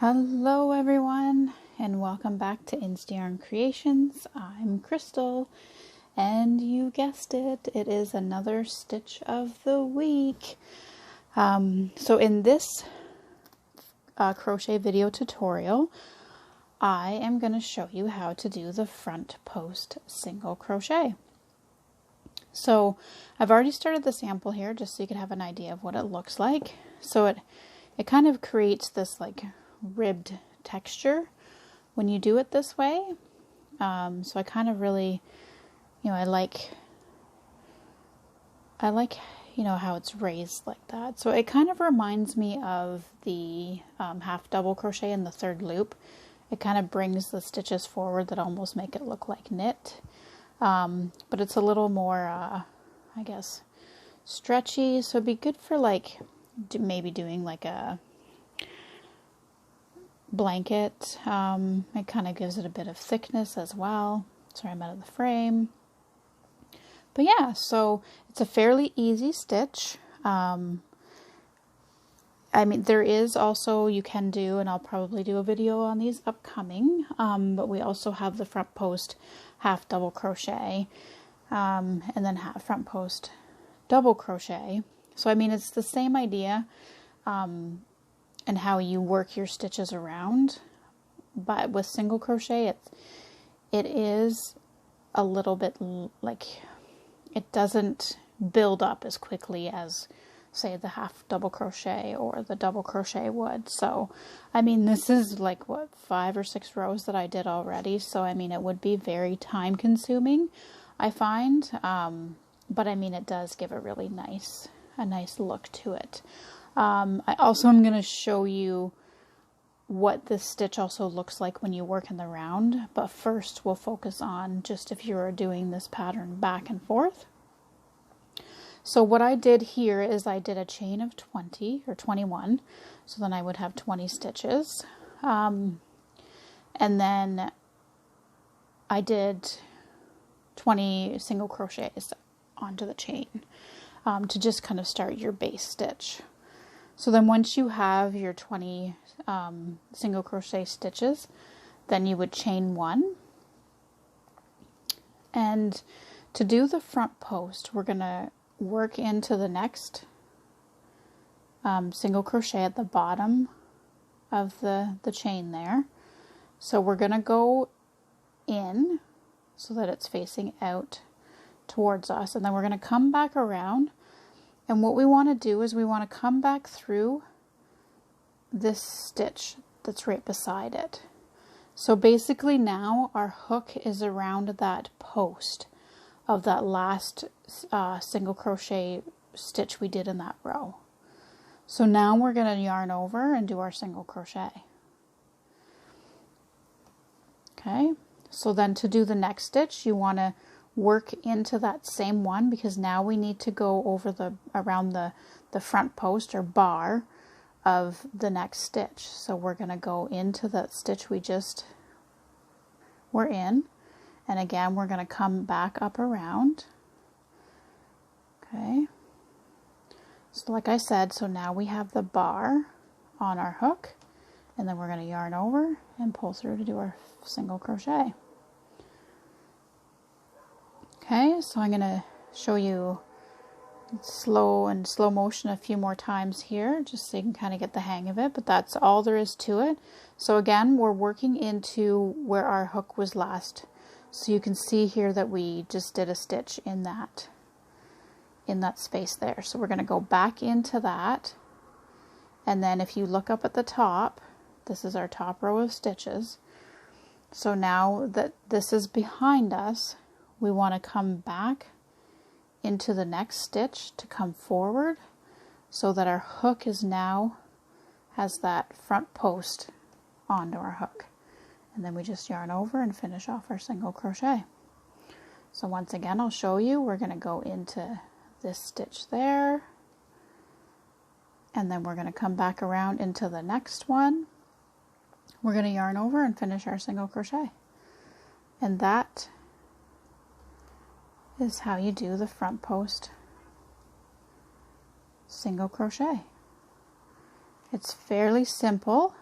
Hello everyone, and welcome back to Yarn Creations. I'm Crystal, and you guessed it, it is another stitch of the week. So in this crochet video tutorial, I am going to show you how to do the front post single crochet. So I've already started the sample here just so you can have an idea of what it looks like. So it kind of creates this like ribbed texture when you do it this way. So I kind of really, I like how it's raised like that. So it kind of reminds me of the half double crochet in the third loop. It kind of brings the stitches forward that almost make it look like knit. But it's a little more, I guess, stretchy. So it'd be good for like maybe doing like a blanket. It kind of gives it a bit of thickness as well. Sorry, I'm out of the frame. But yeah, so it's a fairly easy stitch. I mean, there is also, you can do, and I'll probably do a video on these upcoming, but we also have the front post half double crochet, and then half front post double crochet. So I mean, it's the same idea, and how you work your stitches around, but with single crochet it is a little bit like, it doesn't build up as quickly as say the half double crochet or the double crochet would. So I mean, this is like what, 5 or 6 rows that I did already, so I mean it would be very time consuming, I find, but I mean it does give a really nice look to it. I also am going to show you what this stitch also looks like when you work in the round, but first we'll focus on just if you are doing this pattern back and forth. So what I did here is I did a chain of 20 or 21, so then I would have 20 stitches, and then I did 20 single crochets onto the chain to just kind of start your base stitch. So then once you have your 20 single crochet stitches, then you would chain 1. And to do the front post, we're going to work into the next single crochet at the bottom of the chain there. So we're going to go in so that it's facing out towards us, and then we're going to come back around. And what we want to do is we want to come back through this stitch that's right beside it. So basically now our hook is around that post of that last single crochet stitch we did in that row. So now we're going to yarn over and do our single crochet. Okay, so then to do the next stitch, you want to work into that same one, because now we need to go over around the front post or bar of the next stitch. So we're going to go into that stitch we just were in, and again we're going to come back up around. Okay, so like I said, so now we have the bar on our hook, and then we're going to yarn over and pull through to do our single crochet. Okay, so I'm going to show you slow motion a few more times here, just so you can kind of get the hang of it, but that's all there is to it. So again, we're working into where our hook was last. So you can see here that we just did a stitch in that space there. So we're going to go back into that, and then if you look up at the top, this is our top row of stitches. So now that this is behind us, we want to come back into the next stitch to come forward, so that our hook is now has that front post onto our hook, and then we just yarn over and finish off our single crochet. So once again, I'll show you. We're going to go into this stitch there, and then we're going to come back around into the next one. We're going to yarn over and finish our single crochet, and that is how you do the front post single crochet. It's fairly simple,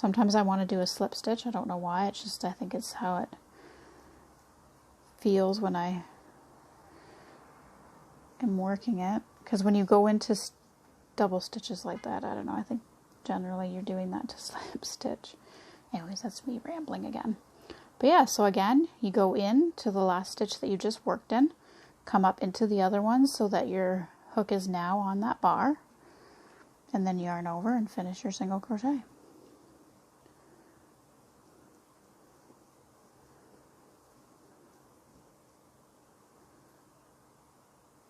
Sometimes I want to do a slip stitch. I don't know why. It's just, I think it's how it feels when I am working it. Because when you go into double stitches like that, I don't know, I think generally you're doing that to slip stitch. Anyways, that's me rambling again. But yeah, so again, you go in to the last stitch that you just worked in, come up into the other one so that your hook is now on that bar, and then yarn over and finish your single crochet.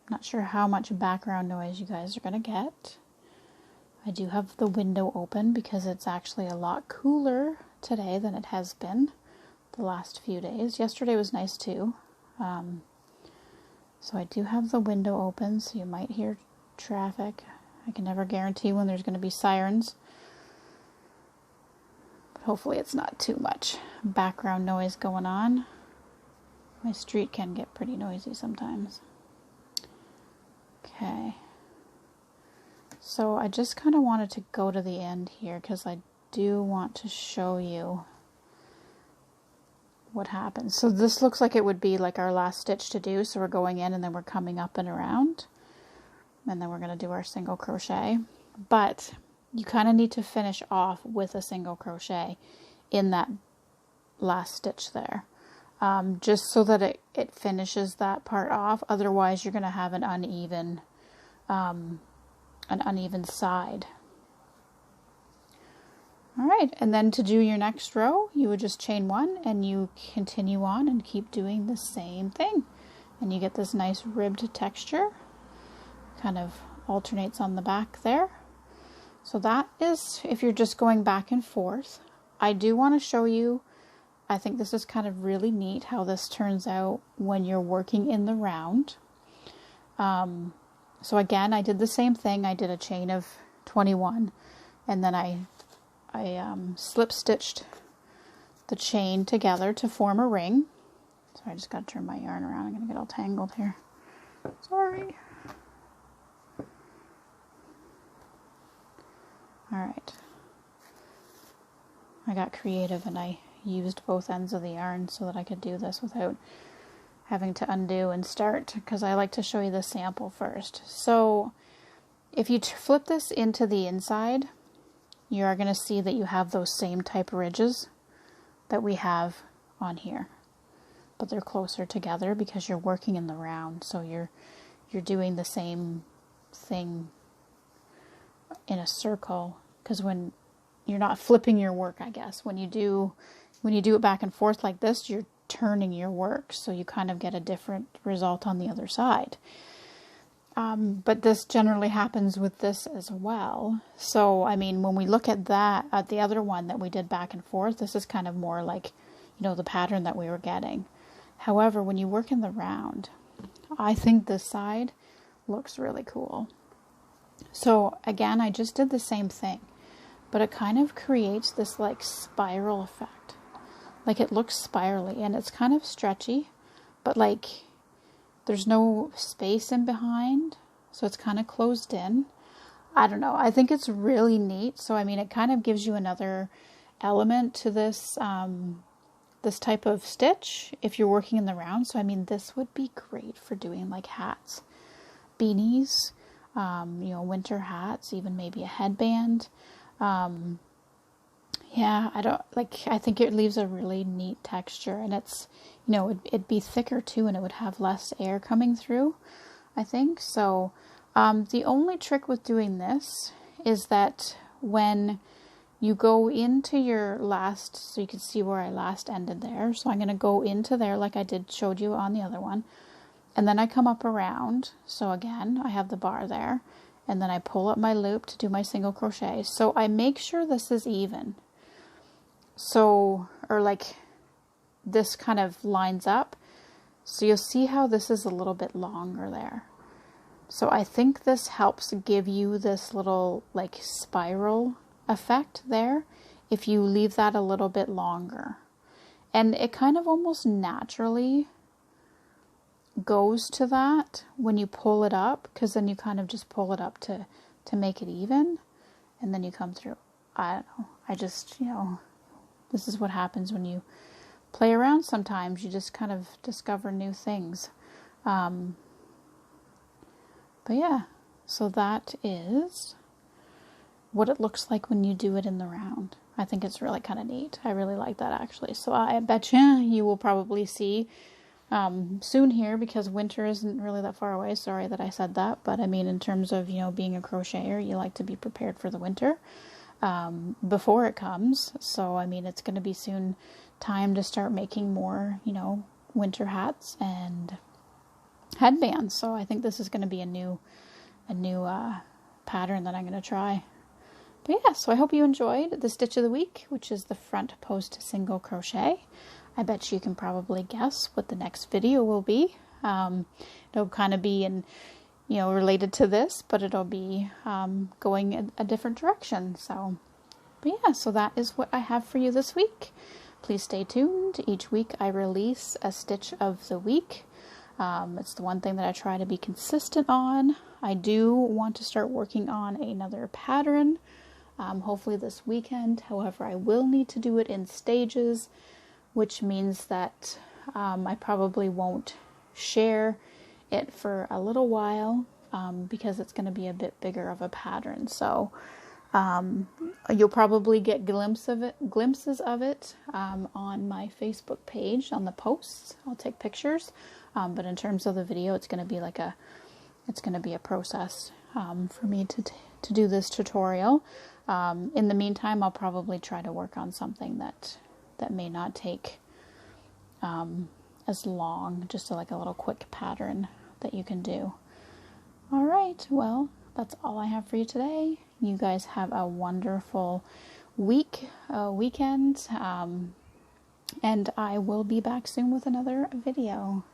Not sure how much background noise you guys are going to get. I do have the window open because it's actually a lot cooler today than it has been the last few days. Yesterday was nice too. So I do have the window open, so you might hear traffic. I can never guarantee when there's going to be sirens. But hopefully it's not too much background noise going on. My street can get pretty noisy sometimes. Okay. So I just kind of wanted to go to the end here because I do want to show you what happens. So this looks like it would be like our last stitch to do. So we're going in and then we're coming up and around. And then we're going to do our single crochet. But you kind of need to finish off with a single crochet in that last stitch there. Just so that it finishes that part off. Otherwise you're going to have an uneven side. Alright, and then to do your next row, you would just chain one and you continue on and keep doing the same thing. And you get this nice ribbed texture. Kind of alternates on the back there. So that is if you're just going back and forth. I do want to show you, I think this is kind of really neat how this turns out when you're working in the round. So again, I did the same thing. I did a chain of 21 and then I slip stitched the chain together to form a ring. So I just got to turn my yarn around. I'm going to get all tangled here. Sorry. Alright. I got creative and I used both ends of the yarn so that I could do this without having to undo and start, because I like to show you the sample first. So if you flip this into the inside, you are going to see that you have those same type ridges that we have on here, but they're closer together because you're working in the round. So you're doing the same thing in a circle, because when you're not flipping your work, I guess when you do it back and forth like this, you're turning your work, so you kind of get a different result on the other side. But this generally happens with this as well. So, I mean, when we look at that, at the other one that we did back and forth, this is kind of more like, you know, the pattern that we were getting. However, when you work in the round, I think this side looks really cool. So again, I just did the same thing, but it kind of creates this like spiral effect. Like it looks spirally and it's kind of stretchy, but like there's no space in behind, so it's kind of closed in. I don't know. I think it's really neat. So, I mean, it kind of gives you another element to this, this type of stitch if you're working in the round. So, I mean, this would be great for doing like hats, beanies, you know, winter hats, even maybe a headband. Yeah, I think it leaves a really neat texture, and it's, you know, it'd be thicker too, and it would have less air coming through, I think. So, the only trick with doing this is that when you go into your last, so you can see where I last ended there. So I'm going to go into there like I showed you on the other one. And then I come up around. So again, I have the bar there. And then I pull up my loop to do my single crochet. So I make sure this is even. So, or like this kind of lines up. So you'll see how this is a little bit longer there. So I think this helps give you this little like spiral effect there if you leave that a little bit longer. And it kind of almost naturally goes to that when you pull it up, because then you kind of just pull it up to make it even, and then you come through. I don't know. I just, you know, this is what happens when you play around sometimes. You just kind of discover new things. But yeah, so that is what it looks like when you do it in the round. I think it's really kind of neat. I really like that, actually. So I bet you will probably see soon here, because winter isn't really that far away. Sorry that I said that, but I mean, in terms of, you know, being a crocheter, you like to be prepared for the winter before it comes. So I mean, it's going to be soon time to start making more, you know, winter hats and headbands. So I think this is going to be a new pattern that I'm going to try. But yeah, so I hope you enjoyed the stitch of the week, which is the Front Post Single Crochet. I bet you can probably guess what the next video will be. It'll kind of be in, you know, related to this, but it'll be going a different direction. So, but yeah, so that is what I have for you this week. Please stay tuned. Each week I release a stitch of the week. It's the one thing that I try to be consistent on. I do want to start working on another pattern, hopefully this weekend. However, I will need to do it in stages, which means that I probably won't share it for a little while because it's going to be a bit bigger of a pattern. So you'll probably get glimpses of it on my Facebook page, on the posts. I'll take pictures, but in terms of the video, it's going to be a process for me to do this tutorial. In the meantime, I'll probably try to work on something that may not take as long, just like a little quick pattern that you can do. All right, well, that's all I have for you today. You guys have a wonderful weekend, and I will be back soon with another video.